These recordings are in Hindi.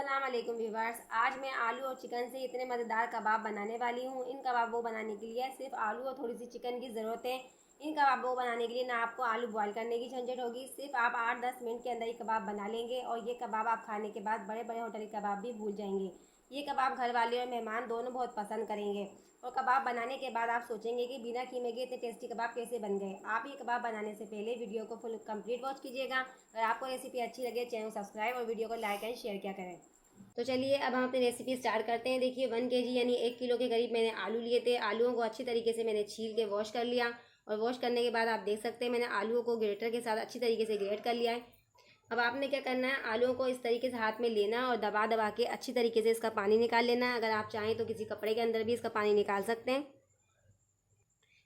अस्सलाम वालेकुम व्यूवर्स। आज मैं आलू और चिकन से इतने मज़ेदार कबाब बनाने वाली हूँ। इन कबाबों को बनाने के लिए सिर्फ आलू और थोड़ी सी चिकन की ज़रूरत है। इन कबाबों को बनाने के लिए ना आपको आलू बॉईल करने की झंझट होगी, सिर्फ आप 8-10 मिनट के अंदर ये कबाब बना लेंगे और ये कबाब आप खाने के बाद बड़े बड़े होटल के कबाब भी भूल जाएंगे। ये कबाब घर वाले और मेहमान दोनों बहुत पसंद करेंगे और कबाब बनाने के बाद आप सोचेंगे कि बिना कीमे के इतने टेस्टी कबाब कैसे बन गए। आप ये कबाब बनाने से पहले वीडियो को फुल कंप्लीट वॉच कीजिएगा। अगर आपको रेसिपी अच्छी लगे चैनल को सब्सक्राइब और वीडियो को लाइक एंड शेयर किया करें। तो चलिए अब हम अपनी रेसिपी स्टार्ट करते हैं। देखिए 1 kg यानी 1 किलो के करीब मैंने आलू लिए थे। आलूओं को अच्छी तरीके से मैंने छील के वॉश कर लिया और वॉश करने के बाद आप देख सकते हैं मैंने आलूओं को ग्रेटर के साथ अच्छी तरीके से ग्रेट कर लिया है। अब आपने क्या करना है, आलूओं को इस तरीके से हाथ में लेना और दबा दबा के अच्छी तरीके से इसका पानी निकाल लेना है। अगर आप चाहें तो किसी कपड़े के अंदर भी इसका पानी निकाल सकते हैं।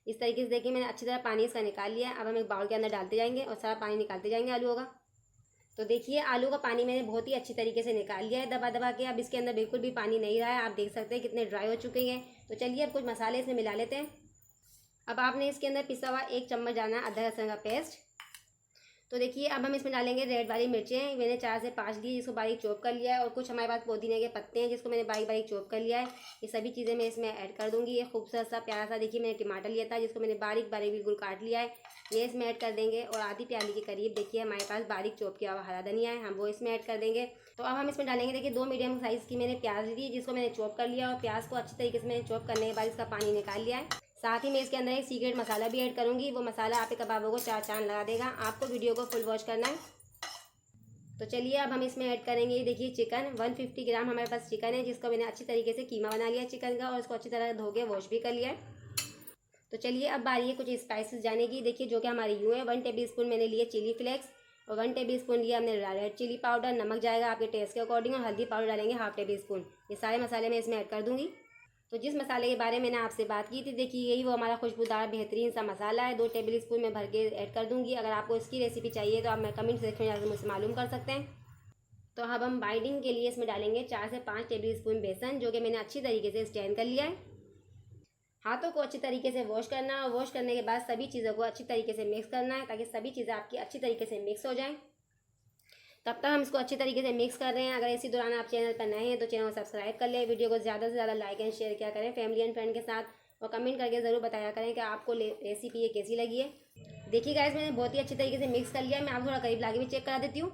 इस तरीके से देखिए मैंने अच्छी तरह पानी इसका निकाल लिया है। अब हम एक बाउल के अंदर डालते जाएंगे और सारा पानी निकालते जाएंगे आलूओं का। तो देखिए आलू का पानी मैंने बहुत ही अच्छी तरीके से निकाल लिया है दबा दबा के। अब इसके अंदर बिल्कुल भी पानी नहीं रहा है, आप देख सकते हैं कितने ड्राई हो चुके हैं। तो चलिए अब कुछ मसाले इसमें मिला लेते हैं। अब आपने इसके अंदर पिसा हुआ 1 चम्मच डालना अदरक लहसुन का पेस्ट। तो देखिए अब हम इसमें डालेंगे रेड वाली मिर्चें, मैंने 4 से 5 ली जिसको बारीक चॉप कर लिया है। और कुछ हमारे पास पुदीने के पत्ते हैं जिसको मैंने बारीक बारीक चॉप कर लिया है। ये सभी चीज़ें मैं इसमें ऐड कर दूंगी। ये खूबसूरत सा प्यारा सा देखिए मैंने टमाटर लिया था जिसको मैंने बारीक बारीक बिल्कुल काट लिया है, ये इसमें ऐड कर देंगे। और आधी प्याली के करीब देखिए हमारे पास बारीक चॉप किया हुआ हरा धनिया है, हम वो इसमें ऐड कर देंगे। तो अब हम इसमें डालेंगे देखिए 2 मीडियम साइज़ की मैंने प्याज ली जिसको मैंने चॉप कर लिया और प्याज को अच्छी तरीके से मैंने चॉप करने के बाद इसका पानी निकाल लिया है। साथ ही मैं इसके अंदर एक सीक्रेट मसाला भी ऐड करूंगी, वो मसाला आपके कबाबों को 4 चांद लगा देगा। आपको वीडियो को फुल वॉच करना है। तो चलिए अब हम इसमें ऐड करेंगे देखिए चिकन। 150 ग्राम हमारे पास चिकन है जिसको मैंने अच्छी तरीके से कीमा बना लिया चिकन का और इसको अच्छी तरह धो के वॉश भी कर लिया है। तो चलिए अब बारी है कुछ स्पाइसेस जाने की। देखिए जो कि हमारे यूँ है, 1 टेबल स्पून मैंने लिए चिली फ्लेक्स और 1 टेबल स्पून लिया हमने रेड चिली पाउडर। नमक जाएगा आपके टेस्ट के अकॉर्डिंग और हल्दी पाउडर डालेंगे 1/2 टेबल स्पून। ये सारे मसाले मैं इसमें ऐड कर दूँगी। तो जिस मसाले के बारे में मैंने आपसे बात की थी देखिए यही वो हमारा खुशबूदार बेहतरीन सा मसाला है। 2 टेबल स्पून में भर के ऐड कर दूंगी। अगर आपको इसकी रेसिपी चाहिए तो आप मैं कमेंट सेक्शन में जाकर मुझसे मालूम कर सकते हैं। तो अब हम बाइंडिंग के लिए इसमें डालेंगे 4 से 5 टेबल स्पून बेसन जो कि मैंने अच्छी तरीके से स्टैंड कर लिया है। हाथों को अच्छी तरीके से वॉश करना है और वॉश करने के बाद सभी चीज़ों को अच्छी तरीके से मिक्स करना है ताकि सभी चीज़ें आपकी अच्छी तरीके से मिक्स हो जाएँ। तब तक हम इसको अच्छी तरीके से मिक्स कर रहे हैं। अगर इसी दौरान आप चैनल पर नए हैं तो चैनल को सब्सक्राइब कर लें, वीडियो को ज़्यादा से ज़्यादा लाइक एंड शेयर किया करें फैमिली एंड फ्रेंड के साथ और कमेंट करके ज़रूर बताया करें कि आपको रेसिपी ये कैसी लगी है। देखिए गाइस मैंने बहुत ही अच्छी तरीके से मिक्स कर लिया है। मैं आपको थोड़ा करीब लाके भी चेक करा देती हूँ।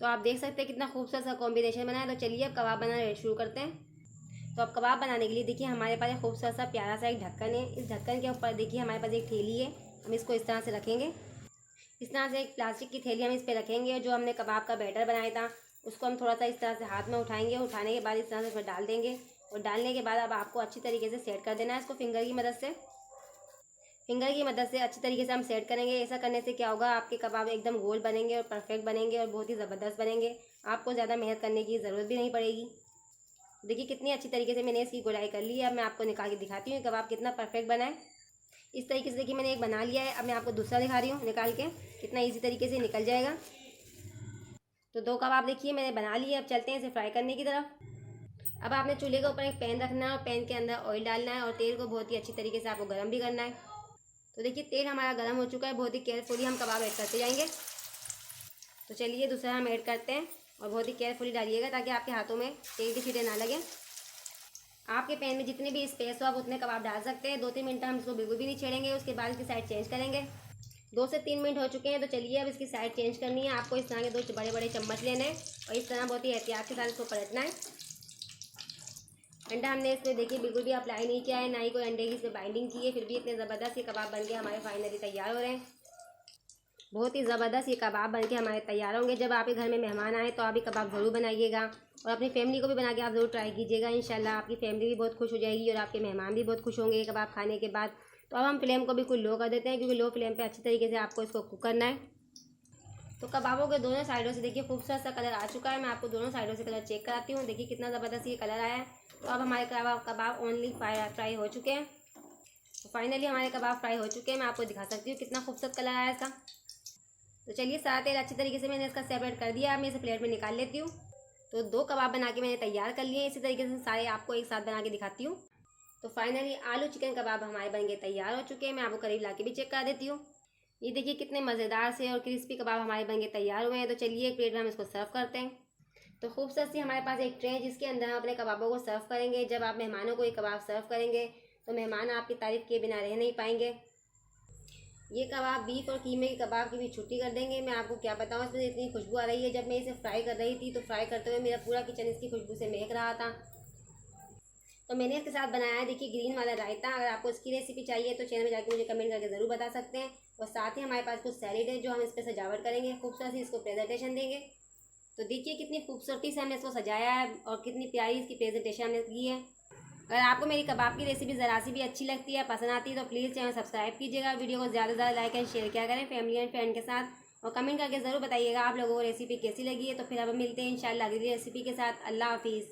तो आप देख सकते हैं कितना खूबसूरत सा कॉम्बिनेशन बना है। तो चलिए अब कबाब बनाना शुरू करते हैं। तो अब कबाब बनाने के लिए देखिए हमारे पास एक खूबसूरत सा प्यारा सा एक ढक्कन है। इस ढक्कन के ऊपर देखिए हमारे पास एक थैली है, हम इसको इस तरह से रखेंगे। इस तरह से एक प्लास्टिक की थैली हम इस पर रखेंगे। जो हमने कबाब का बैटर बनाया था उसको हम थोड़ा सा इस तरह से हाथ में उठाएंगे। उठाने के बाद इस तरह से इसमें डाल देंगे और डालने के बाद अब आपको अच्छी तरीके से सेट कर देना है इसको फिंगर की मदद से। फिंगर की मदद से अच्छी तरीके से हम सेट करेंगे। ऐसा करने से क्या होगा, आपके कबाब एकदम गोल बनेंगे और परफेक्ट बनेंगे और बहुत ही ज़बरदस्त बनेंगे। आपको ज़्यादा मेहनत करने की ज़रूरत भी नहीं पड़ेगी। देखिए कितनी अच्छी तरीके से मैंने इसकी गोलाई कर ली है। अब मैं आपको निकाल के दिखाती हूँ कबाब कितना परफेक्ट बना है। इस तरीके से देखिए मैंने एक बना लिया है। अब मैं आपको दूसरा दिखा रही हूँ निकाल के, कितना इजी तरीके से निकल जाएगा। तो 2 कबाब देखिए मैंने बना लिए। अब चलते हैं इसे फ्राई करने की तरफ। अब आपने चूल्हे के ऊपर एक पैन रखना है और पैन के अंदर ऑयल डालना है और तेल को बहुत ही अच्छी तरीके से आपको गर्म भी करना है। तो देखिए तेल हमारा गर्म हो चुका है। बहुत ही केयरफुली हम कबाब ऐड करते जाएंगे। तो चलिए दूसरा हम ऐड करते हैं और बहुत ही केयरफुली डालिएगा ताकि आपके हाथों में तेल की छींटे ना लगे। आपके पैन में जितने भी स्पेस हो आप उतने कबाब डाल सकते हैं। 2-3 मिनट हम इसको बिल्कुल भी नहीं छेड़ेंगे। उसके बाद इसकी साइड चेंज करेंगे। 2 से 3 मिनट हो चुके हैं। तो चलिए अब इसकी साइड चेंज करनी है। आपको इस तरह के 2 बड़े बड़े चम्मच लेने हैं और इस तरह बहुत ही एहतियात के साथ इसको पलटना है। अंडा हमने इसमें देखिए बिल्कुल भी अप्लाई नहीं किया है, ना ही कोई अंडे की इसमें बाइंडिंग की है, फिर भी इतने ज़बरदस्त ये कबाब बन के हमारे फाइनली तैयार हो रहे हैं। बहुत ही ज़बरदस्त ये कबाब बन के हमारे तैयार होंगे। जब आपके घर में मेहमान आए तो आप ये कबाब ज़रूर बनाइएगा और अपनी फैमिली को भी बना के आप ज़रूर ट्राई कीजिएगा। इंशाल्लाह आपकी फैमिली भी बहुत खुश हो जाएगी और आपके मेहमान भी बहुत खुश होंगे ये कबाब खाने के बाद। तो अब हम फ्लेम को बिल्कुल लो कर देते हैं क्योंकि लो फ्लेम पे अच्छी तरीके से आपको इसको कुक करना है। तो कबाबों के दोनों साइडों से देखिए खूबसूरत सा कलर आ चुका है। मैं आपको दोनों साइडों से कलर चेक कराती हूँ। देखिए कितना ज़बरदस्त ये कलर आया है। तो अब हमारे कबाब ओनली फ्राई हो चुके हैं। तो फाइनली हमारे कबाब फ्राई हो चुके हैं। मैं आपको दिखा सकती हूँ कितना खूबसूरत कलर आया इसका। तो चलिए सारा तेल अच्छी तरीके से मैंने इसका सेपरेट कर दिया। अब मैं इसे प्लेट में निकाल लेती हूँ। तो 2 कबाब बना के मैंने तैयार कर लिए। इसी तरीके से सारे आपको एक साथ बना के दिखाती हूँ। तो फाइनली आलू चिकन कबाब हमारे बन के तैयार हो चुके हैं। मैं आपको करीब ला के भी चेक करा देती हूँ। ये देखिए कितने मज़ेदार से और क्रिस्पी कबाब हमारे बन के तैयार हुए हैं। तो चलिए एक प्लेट में हम इसको सर्व करते हैं। तो खूबसूरत सी हमारे पास एक ट्रे है जिसके अंदर हम अपने कबाबों को सर्व करेंगे। जब आप मेहमानों को ये कबाब सर्व करेंगे तो मेहमान आपकी तारीफ़ किए बिना रह नहीं पाएंगे। ये कबाब बीफ और कीमे के कबाब की भी छुट्टी कर देंगे। मैं आपको क्या बताऊँ, इसमें इतनी खुशबू आ रही है। जब मैं इसे फ्राई कर रही थी तो फ्राई करते हुए मेरा पूरा किचन इसकी खुशबू से महक रहा था। तो मैंने इसके साथ बनाया है देखिए ग्रीन वाला रायता। अगर आपको इसकी रेसिपी चाहिए तो चैनल में जाकर मुझे कमेंट करके ज़रूर बता सकते हैं। और साथ ही हमारे पास कुछ सैलेड है जो हम इस पर सजावट करेंगे, खूबसूरत सी इसको प्रेजेंटेशन देंगे। तो देखिए कितनी खूबसूरती से हमने इसको सजाया है और कितनी प्यारी इसकी प्रेजेंटेशन हमने की है। अगर आपको मेरी कबाब की रेसिपी ज़रा सी भी अच्छी लगती है, पसंद आती है तो प्लीज़ चैनल सब्सक्राइब कीजिएगा। वीडियो को ज़्यादा से ज़्यादा लाइक एंड शेयर किया करें फैमिली एंड फ्रेंड के साथ। और कमेंट करके ज़रूर बताइएगा आप लोगों को रेसिपी कैसी लगी है। तो फिर अब मिलते हैं इंशाल्लाह अगली रेसिपी के साथ। अल्लाह हाफिज़।